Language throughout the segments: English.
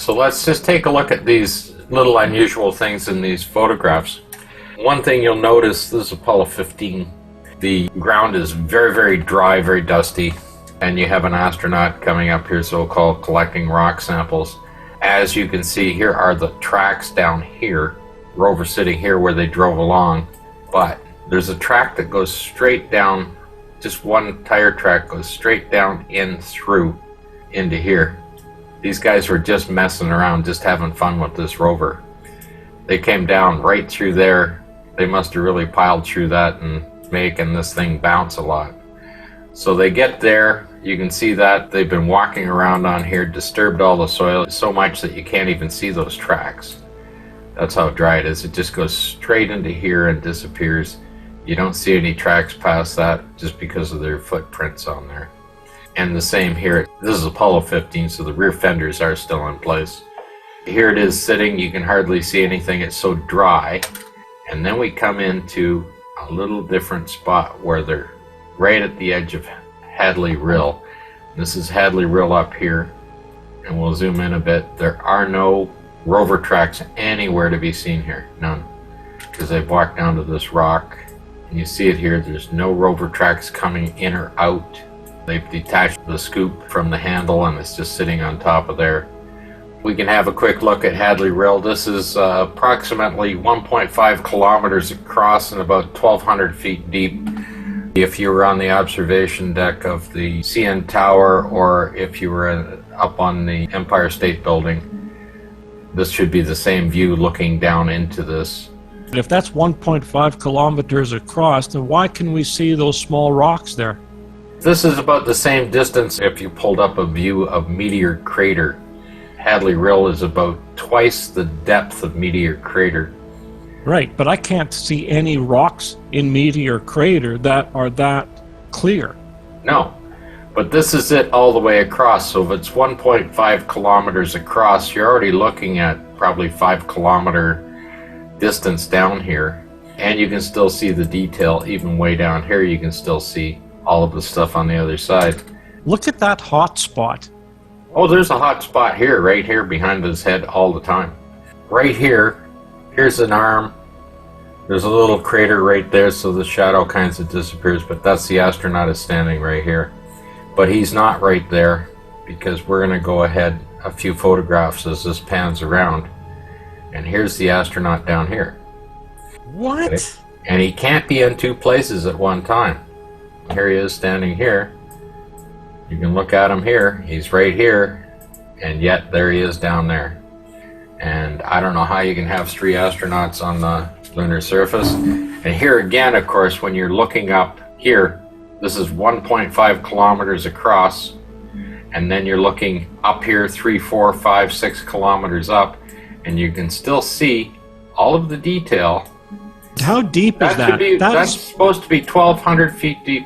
So let's just take a look at these little unusual things in these photographs. One thing you'll notice, this is Apollo 15. The ground is very, very dry, very dusty, and you have an astronaut coming up here, so-called collecting rock samples. As you can see, here are the tracks down here, rover sitting here where they drove along, but there's a track that goes straight down, just one tire track goes straight down in through into here. These guys were just messing around, just having fun with this rover. They came down right through there. They must have really piled through that and making this thing bounce a lot. So they get there, you can see that they've been walking around on here, disturbed all the soil so much that you can't even see those tracks. That's how dry it is. It just goes straight into here and disappears. You don't see any tracks past that just because of their footprints on there. And the same here. This is Apollo 15, so the rear fenders are still in place. Here it is sitting, you can hardly see anything, it's so dry. And then we come into a little different spot where they're right at the edge of Hadley Rille. This is Hadley Rille up here, and we'll zoom in a bit. There are no rover tracks anywhere to be seen here, none, because they've walked down to this rock. And you see it here, there's no rover tracks coming in or out. They've detached the scoop from the handle and it's just sitting on top of there. We can have a quick look at Hadley Rille. This is approximately 1.5 kilometers across and about 1,200 feet deep. If you were on the observation deck of the CN Tower, or if you were up on the Empire State Building, this should be the same view looking down into this. If that's 1.5 kilometers across, then why can we see those small rocks there? This is about the same distance if you pulled up a view of Meteor Crater. Hadley Rille is about twice the depth of Meteor Crater. Right, but I can't see any rocks in Meteor Crater that are that clear. No, but this is it all the way across. So if it's 1.5 kilometers across, you're already looking at probably 5-kilometer distance down here. And you can still see the detail. Even way down here, you can still see all of the stuff on the other side. Look at that hot spot. Oh, there's a hot spot here, right here behind his head all the time. Right here, here's an arm. There's a little crater right there, so the shadow kind of disappears, but that's the astronaut is standing right here. But he's not right there, because we're going to go ahead a few photographs as this pans around. And here's the astronaut down here. What? Okay? And he can't be in two places at one time. Here he is standing here. You can look at him here. He's right here, and yet there he is down there. And I don't know how you can have 3 astronauts on the lunar surface. And here again, of course, when you're looking up here, this is 1.5 kilometers across, and then you're looking up here 3, 4, 5, 6 kilometers up, and you can still see all of the detail. How deep is that? That's supposed to be 1,200 feet deep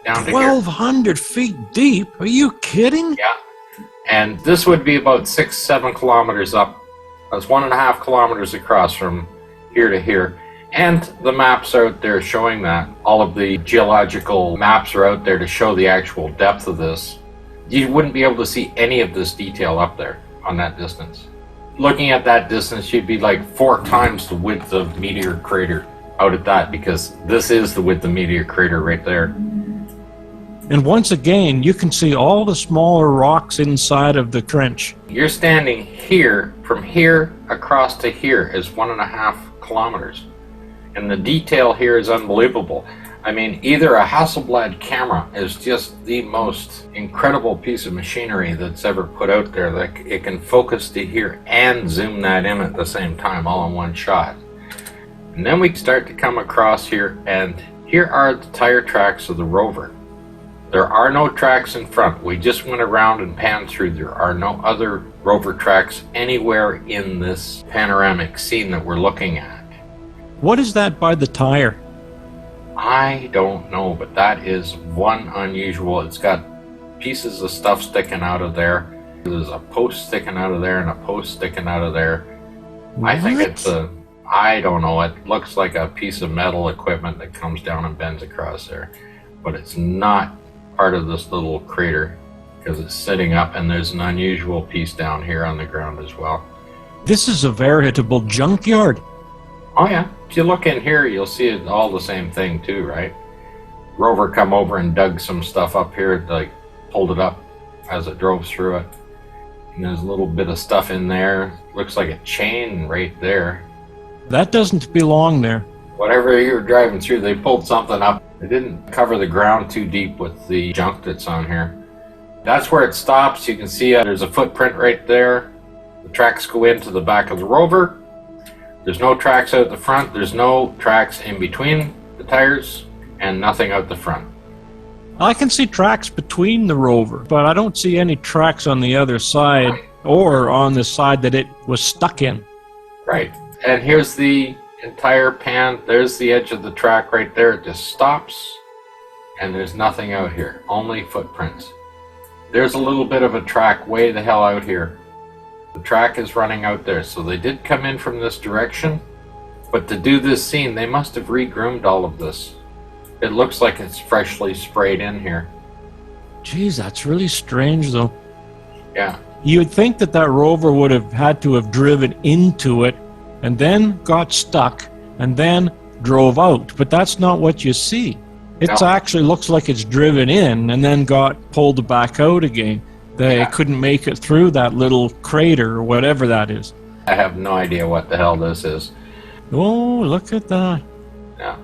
down to here. 1,200 feet deep? Are you kidding? Yeah. And this would be about 6, 7 kilometers up. That's 1.5 kilometers across from here to here. And the maps are out there showing that. All of the geological maps are out there to show the actual depth of this. You wouldn't be able to see any of this detail up there on that distance. Looking at that distance, you'd be like 4 times the width of Meteor Crater out at that, because this is the width of Meteor Crater right there. And once again, you can see all the smaller rocks inside of the trench. You're standing here, from here across to here is 1.5 kilometers. And the detail here is unbelievable. I mean, either a Hasselblad camera is just the most incredible piece of machinery that's ever put out there, that it can focus to here and zoom that in at the same time, all in one shot. And then we start to come across here, and here are the tire tracks of the rover. There are no tracks in front. We just went around and panned through. There are no other rover tracks anywhere in this panoramic scene that we're looking at. What is that by the tire? I don't know, but that is one unusual. It's got pieces of stuff sticking out of there. There's a post sticking out of there and a post sticking out of there. What? I think it's I don't know, it looks like a piece of metal equipment that comes down and bends across there. But it's not part of this little crater. because it's sitting up, and there's an unusual piece down here on the ground as well. This is a veritable junkyard. Oh yeah, if you look in here, you'll see it all the same thing too, right? Rover come over and dug some stuff up here, like pulled it up as it drove through it. And there's a little bit of stuff in there. Looks like a chain right there. That doesn't belong there. Whatever you were driving through, they pulled something up. They didn't cover the ground too deep with the junk that's on here. That's where it stops. You can see there's a footprint right there. The tracks go into the back of the rover. There's no tracks out the front. There's no tracks in between the tires, and nothing out the front. I can see tracks between the rover, but I don't see any tracks on the other side or on the side that it was stuck in. Right. And here's the entire pan. There's the edge of the track right there. It just stops, and there's nothing out here. Only footprints. There's a little bit of a track way the hell out here. The track is running out there, so they did come in from this direction, but to do this scene, they must have re-groomed all of this. It looks like it's freshly sprayed in here. Geez, that's really strange, though. Yeah. You would think that that rover would have had to have driven into it and then got stuck and then drove out, but that's not what you see. It actually looks like it's driven in and then got pulled back out again. They couldn't make it through that little crater or whatever that is. I have no idea what the hell this is. Oh, look at that. Yeah.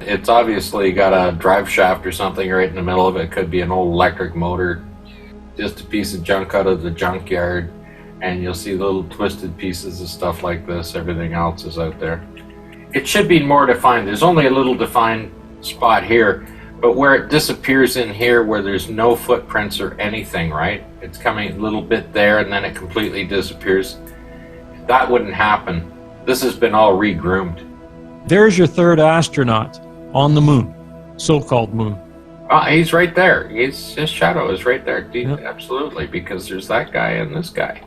It's obviously got a drive shaft or something right in the middle of it. It could be an old electric motor. Just a piece of junk out of the junkyard. And you'll see little twisted pieces of stuff like this. Everything else is out there. It should be more defined. There's only a little defined spot here. But where it disappears in here, where there's no footprints or anything, right? It's coming a little bit there and then it completely disappears. That wouldn't happen. This has been all re-groomed. There's your third astronaut on the moon, so-called moon. He's right there. His shadow is right there. Absolutely, because there's that guy and this guy.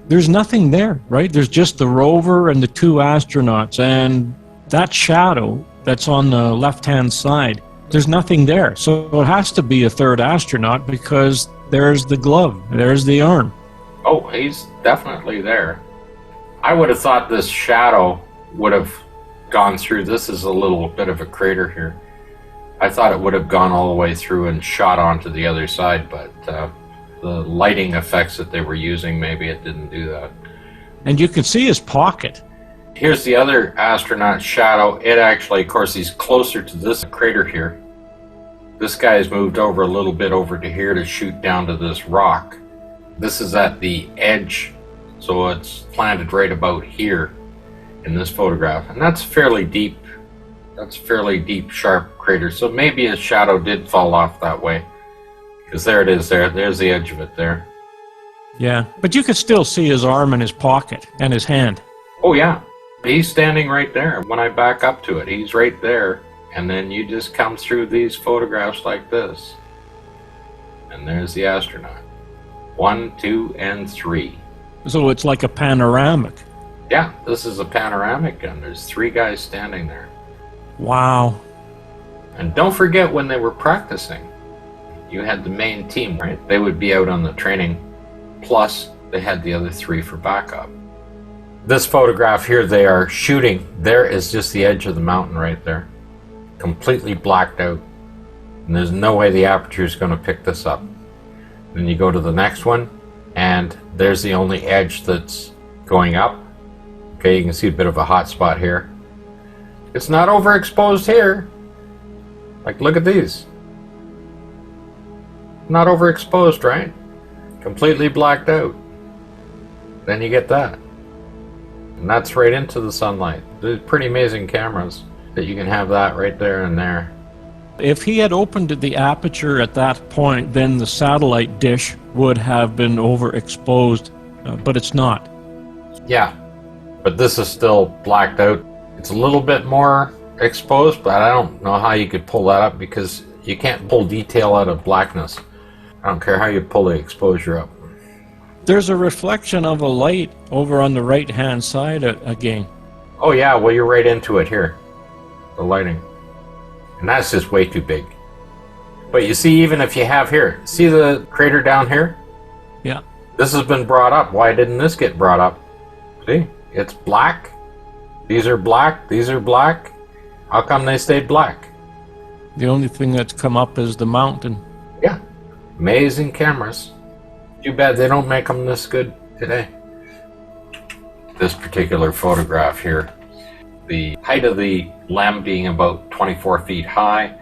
There's nothing there, right? There's just the rover and the two astronauts, and that shadow that's on the left-hand side, there's nothing there. So it has to be a third astronaut because there's the glove, there's the arm. Oh, he's definitely there. I would have thought this shadow would have gone through. This is a little bit of a crater here. I thought it would have gone all the way through and shot onto the other side, but the lighting effects that they were using, maybe it didn't do that. And you can see his pocket. Here's the other astronaut shadow. It actually, of course, he's closer to this crater here. This guy has moved over a little bit over to here to shoot down to this rock. This is at the edge, so it's planted right about here in this photograph. And that's fairly deep. That's fairly deep, sharp crater. So maybe his shadow did fall off that way. Because there it is there. There's the edge of it there. Yeah, but you could still see his arm in his pocket and his hand. Oh yeah. He's standing right there. When I back up to it, he's right there. And then you just come through these photographs like this. And there's the astronaut. 1, 2, and 3. So it's like a panoramic. Yeah, this is a panoramic, and there's 3 guys standing there. Wow. And don't forget when they were practicing, you had the main team, right? They would be out on the training, plus they had the other 3 for backup. This photograph here, they are shooting. There is just the edge of the mountain right there. Completely blacked out. And there's no way the aperture is going to pick this up. Then you go to the next one, and there's the only edge that's going up. Okay, you can see a bit of a hot spot here. It's not overexposed here. Like, look at these. Not overexposed, right? Completely blacked out. Then you get that. And that's right into the sunlight. They're pretty amazing cameras that you can have that right there and there. If he had opened the aperture at that point, then the satellite dish would have been overexposed, but it's not. Yeah, but this is still blacked out. It's a little bit more exposed, but I don't know how you could pull that up because you can't pull detail out of blackness. I don't care how you pull the exposure up. There's a reflection of a light over on the right-hand side again. Oh yeah, well you're right into it here. The lighting. And that's just way too big. But you see, even if you have here, see the crater down here? Yeah. This has been brought up. Why didn't this get brought up? See, it's black. These are black. These are black. How come they stayed black? The only thing that's come up is the mountain. Yeah. Amazing cameras. Too bad they don't make them this good today. This particular photograph here, the height of the LEM being about 24 feet high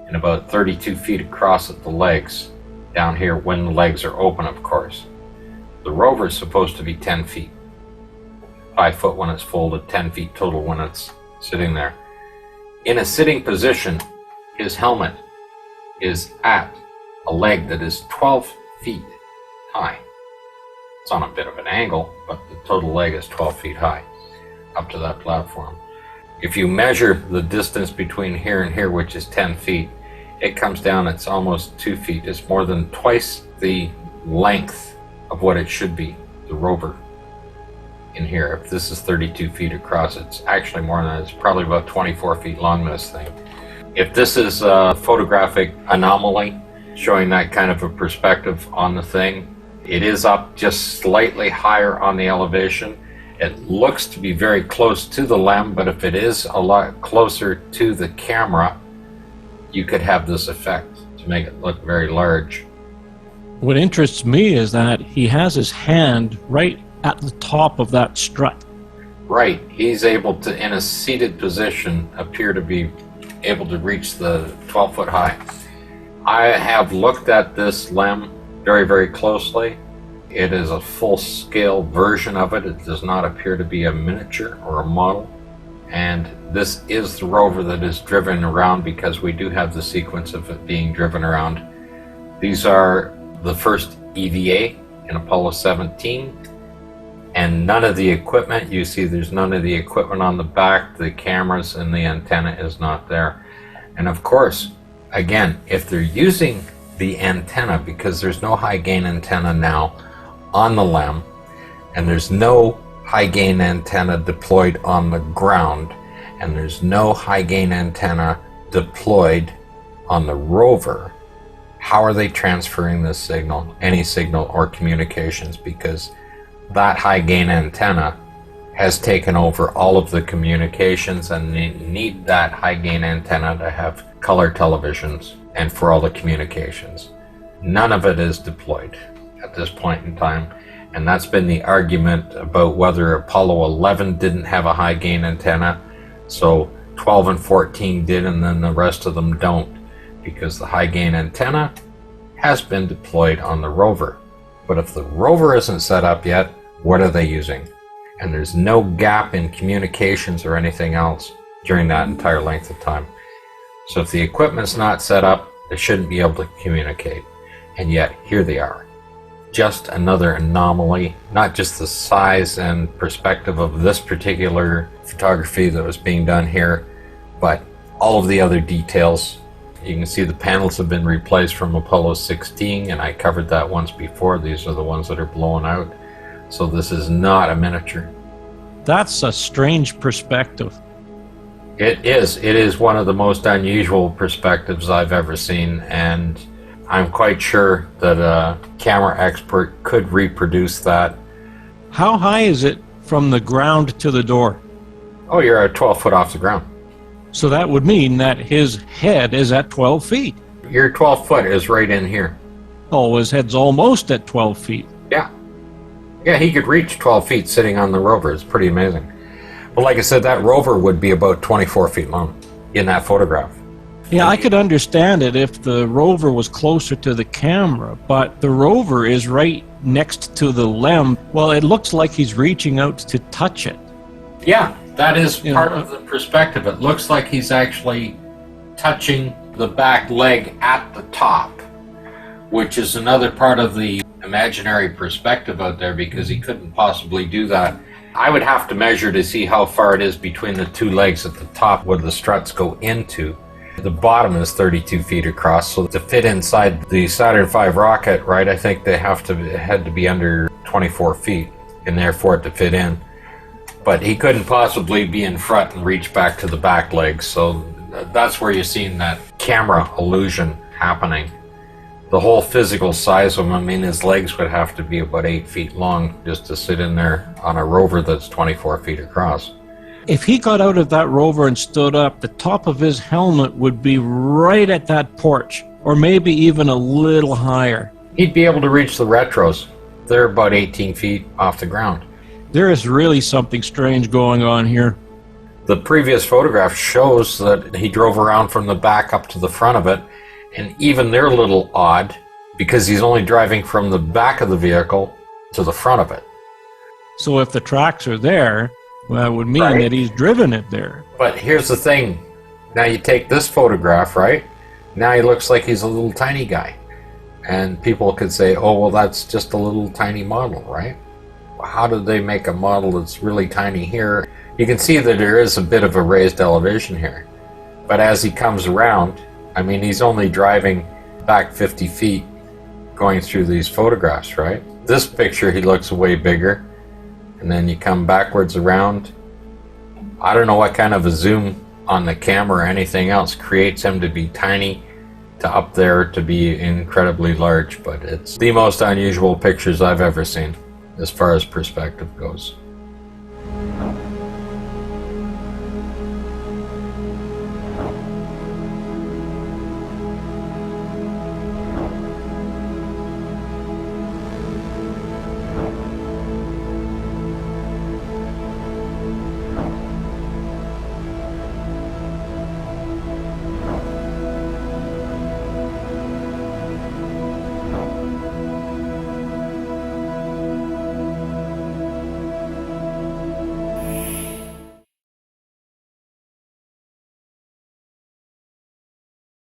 and about 32 feet across at the legs. Down here when the legs are open, of course. The rover is supposed to be 10 feet. 5 foot when it's folded, 10 feet total when it's sitting there. In a sitting position, his helmet is at a leg that is 12 feet high. It's on a bit of an angle, but the total leg is 12 feet high up to that platform. If you measure the distance between here and here, which is 10 feet, it comes down, it's almost 2 feet. It's more than twice the length of what it should be, the rover in here. If this is 32 feet across, it's actually more than that. It's probably about 24 feet long, this thing. If this is a photographic anomaly, showing that kind of a perspective on the thing, it is up just slightly higher on the elevation. It looks to be very close to the LEM, but if it is a lot closer to the camera, you could have this effect to make it look very large. What interests me is that he has his hand right at the top of that strut. Right, he's able to, in a seated position, appear to be able to reach the 12-foot high. I have looked at this LEM very, very closely. It is a full-scale version of it. It does not appear to be a miniature or a model. And this is the rover that is driven around, because we do have the sequence of it being driven around. These are the first EVA in Apollo 17. And none of the equipment, you see there's none of the equipment on the back, the cameras and the antenna is not there. And of course, again, if they're using the antenna, because there's no high gain antenna now on the LEM, and there's no high gain antenna deployed on the ground, and there's no high gain antenna deployed on the rover, how are they transferring this signal, any signal or communications? Because that high gain antenna has taken over all of the communications, and they need that high gain antenna to have color televisions and for all the communications. None of it is deployed at this point in time, and that's been the argument about whether Apollo 11 didn't have a high gain antenna, so 12 and 14 did, and then the rest of them don't, because the high gain antenna has been deployed on the rover. But if the rover isn't set up yet, what are they using? And there's no gap in communications or anything else during that entire length of time. So if the equipment's not set up, they shouldn't be able to communicate. And yet, here they are. Just another anomaly, not just the size and perspective of this particular photography that was being done here, but all of the other details. You can see the panels have been replaced from Apollo 16, and I covered that once before. These are the ones that are blown out. So this is not a miniature. That's a strange perspective. It is one of the most unusual perspectives I've ever seen, and I'm quite sure that a camera expert could reproduce that. How high is it from the ground to the door? Oh, you're at 12 foot off the ground. So that would mean that his head is at 12 feet. Your 12 foot is right in here. Oh, his head's almost at 12 feet. Yeah. Yeah, he could reach 12 feet sitting on the rover. It's pretty amazing. But like I said, that rover would be about 24 feet long in that photograph. Yeah, I could understand it if the rover was closer to the camera, but the rover is right next to the LEM. Well, it looks like he's reaching out to touch it. Yeah, that is part of the perspective. It looks like he's actually touching the back leg at the top, which is another part of the imaginary perspective out there, because he couldn't possibly do that. I would have to measure to see how far it is between the two legs at the top where the struts go into. The bottom is 32 feet across, so to fit inside the Saturn V rocket, right, I think they had to be under 24 feet in there for it to fit in. But he couldn't possibly be in front and reach back to the back legs, so that's where you're seeing that camera illusion happening. The whole physical size of him, I mean, his legs would have to be about 8 feet long just to sit in there on a rover that's 24 feet across. If he got out of that rover and stood up, the top of his helmet would be right at that porch, or maybe even a little higher. He'd be able to reach the retros. They're about 18 feet off the ground. There is really something strange going on here. The previous photograph shows that he drove around from the back up to the front of it, and even they're a little odd because he's only driving from the back of the vehicle to the front of it. So if the tracks are there, well, that would mean Right. that he's driven it there. But here's the thing. Now you take this photograph, right? Now he looks like he's a little tiny guy. And people could say, oh, well, that's just a little tiny model, right? How did they make a model that's really tiny here? You can see that there is a bit of a raised elevation here. But as he comes around, I mean, he's only driving back 50 feet going through these photographs, right? This picture, he looks way bigger. And then you come backwards around. I don't know what kind of a zoom on the camera or anything else creates him to be tiny to up there to be incredibly large, but it's the most unusual pictures I've ever seen as far as perspective goes.